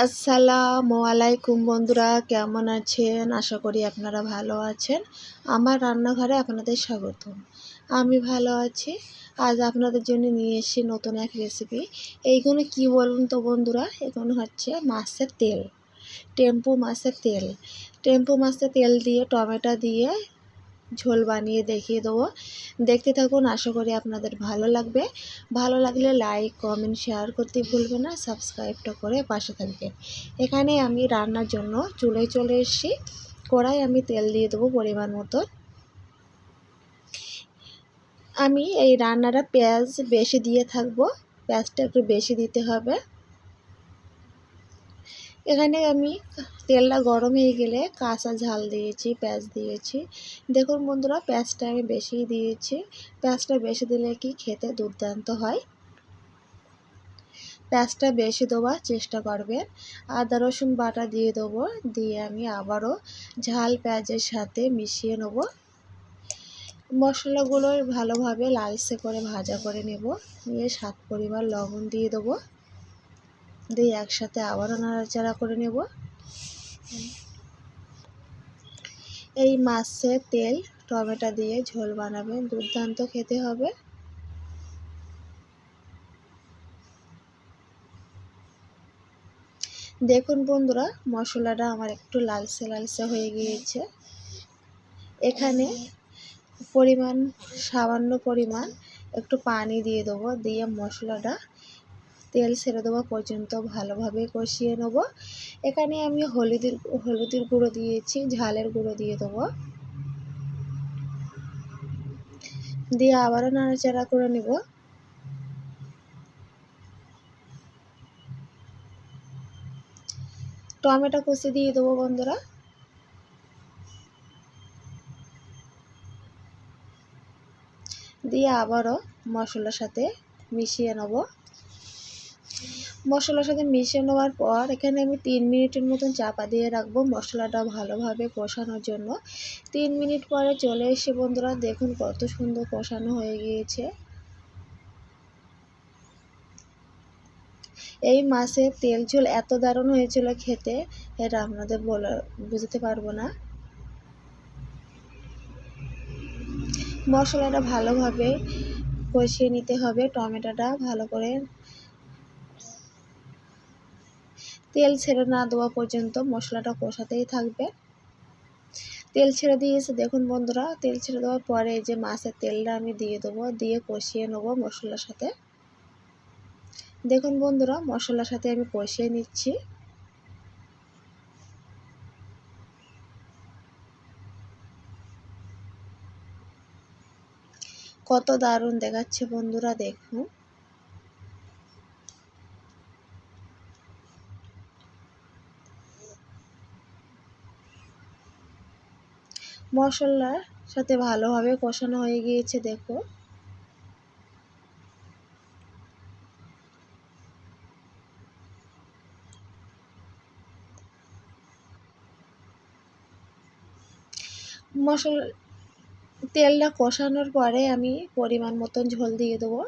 আসসালামু আলাইকুম বন্ধুরা, কেমন আছেন? আশা করি আপনারা ভালো আছেন। আমার রান্নাঘরে আপনাদের স্বাগতম। আমি ভালো আছি। আজ আপনাদের জন্য নিয়ে এসেছি নতুন এক রেসিপি। এইগুলো কি বলুন তো বন্ধুরা, এগুলো হচ্ছে মাছের তেল, টেম্পু মাছের তেল। টেম্পু মাছের তেল দিয়ে টমেটো দিয়ে ঝোল বানিয়ে দেখিয়ে দেবো। দেখতে থাকুন, আশা করি আপনাদের ভালো লাগবে। ভালো লাগলে লাইক কমেন্ট শেয়ার করতে ভুলবেন না, সাবস্ক্রাইবটা করে পাশে থাকবেন। এখানে আমি রান্নার জন্য চুলায় চলে এসেছি। কড়াই আমি তেল দিয়ে দেবো পরিমাণ মতো। আমি এই রান্নাটা পেঁয়াজ বেশি দিয়ে থাকবো, পেঁয়াজটা একটু বেশি দিতে হবে। এখানে আমি তেলটা গরম হয়ে গেলে কাঁচা ঝাল দিয়েছি, পেঁয়াজ দিয়েছি। দেখুন বন্ধুরা, পেঁয়াজটা আমি বেশি দিয়েছি। পেঁয়াজটা বেশি দিলে কি খেতে দুর্দান্ত হয়। পেঁয়াজটা বেশি দেওয়ার চেষ্টা করবেন। আদা রসুন বাটা দিয়ে দেবো, দিয়ে আমি আবারও ঝাল পেঁয়াজের সাথে মিশিয়ে নেব। মশলাগুলো ভালোভাবে লালচে করে ভাজা করে নেব। নিয়ে স্বাদ পরিমাণ লবণ দিয়ে দেবো, দিয়ে একসাথে আবারও নাড়াচাড়া করে নেব। এই মাছের তেল টমেটো দিয়ে ঝোল বানাবেন, দুর্দান্ত খেতে হবে। দেখুন বন্ধুরা, মশলাটা আমার একটু লালচে লালচে হয়ে গিয়েছে। এখানে সামান্য পরিমাণ একটু পানি দিয়ে দেবো, দিয়ে মশলাটা তেল ছেড়ে দেওয়া পর্যন্ত ভালোভাবে কষিয়ে নেব। এখানে আমি হলুদের গুঁড়ো দিয়েছি, ঝালের গুঁড়ো দিয়ে দেবো, দিয়ে আবারও নাড়াচাড়া করে নেব। টমেটো কুচি দিয়ে দেবো বন্ধুরা, দিয়ে আবারও মশলার সাথে মিশিয়ে নেব। মশলার সাথে মিশিয়ে নেওয়ার পর এখানে আমি 3 মিনিটের মতন চাপা দিয়ে রাখবো মশলাটা ভালোভাবে কষানোর জন্য। 3 মিনিট পরে চলে এসে বন্ধুরা, দেখুন কত সুন্দর কষানো হয়ে গিয়েছে। এই মাছের তেল ঝোল এত দারুণ হয়েছিল খেতে, এটা আপনাদের বুঝতে পারবো না। মশলাটা ভালোভাবে কষিয়ে নিতে হবে, টমেটোটা ভালো করে তেল ছেড়ে না দেওয়া পর্যন্ত মশলাটা কষাতেই থাকবে। তেল ছেড়ে দিয়েছে দেখুন বন্ধুরা, তেল ছেড়ে দেওয়ার পরে এই যে মাছের তেলটা আমি দিয়ে দেবো, দিয়ে কষিয়ে নেব মশলার সাথে। দেখুন বন্ধুরা, মশলার সাথে আমি কষিয়ে নিচ্ছি। কত দারুণ দেখাচ্ছে বন্ধুরা, দেখুন। মশলার সাথে ভালোভাবে কষানো হয়ে গিয়েছে দেখো। তেলটা কষানোর পরে আমি পরিমাণ মতন ঝোল দিয়ে দেবো।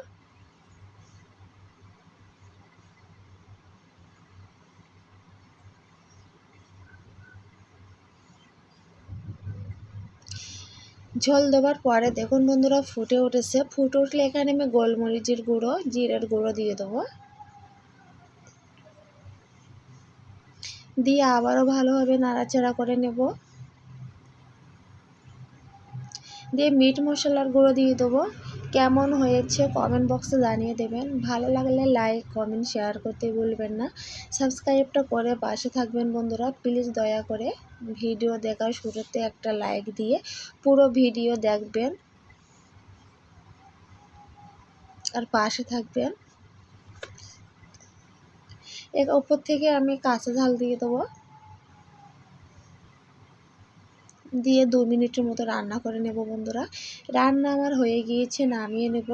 ঝোল দেওয়ার পরে দেখুন বন্ধুরা, ফুটে উঠেছে। ফুটে উঠলে এখানে আমি গোলমরিচের গুঁড়ো, জিরের গুঁড়ো দিয়ে দেবো, দিয়ে আবারও ভালোভাবে নাড়াচাড়া করে নেব। দিয়ে মিট মশলার গুঁড়ো দিয়ে দেবো। কেমন হয়েছে কমেন্ট বক্সে জানিয়ে দেবেন। ভালো লাগলে লাইক কমেন্ট শেয়ার করতে ভুলবেন না, সাবস্ক্রাইবটা করে পাশে থাকবেন বন্ধুরা। প্লিজ দয়া করে ভিডিও দেখার শুরুতে একটা লাইক দিয়ে পুরো ভিডিও দেখবেন আর পাশে থাকবেন। এর ওপর থেকে আমি কাঁচা ঝাল দিয়ে দেবো, দিয়ে 2 মিনিটের মতো রান্না করে নেব বন্ধুরা। রান্না আমার হয়ে গিয়েছে, নামিয়ে নেব।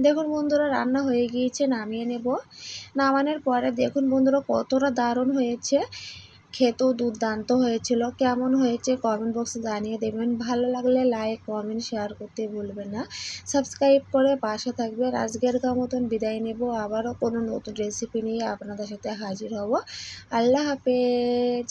দেখুন বন্ধুরা, রান্না হয়ে গিয়েছে, নামিয়ে নেব। নামানোর পরে দেখুন বন্ধুরা, কতটা দারুণ হয়েছে খেতেও দুর্দান্ত হয়েছিল। কেমন হয়েছে কমেন্ট বক্সে জানিয়ে দেবেন। ভালো লাগলে লাইক কমেন্ট শেয়ার করতে ভুলবেন না। সাবস্ক্রাইব করে পাশে থাকবেন। আজকের মতন বিদায় নেব। আবারও কোনো নতুন রেসিপি নিয়ে আপনাদের সাথে হাজির হব। আল্লাহ হাফেজ।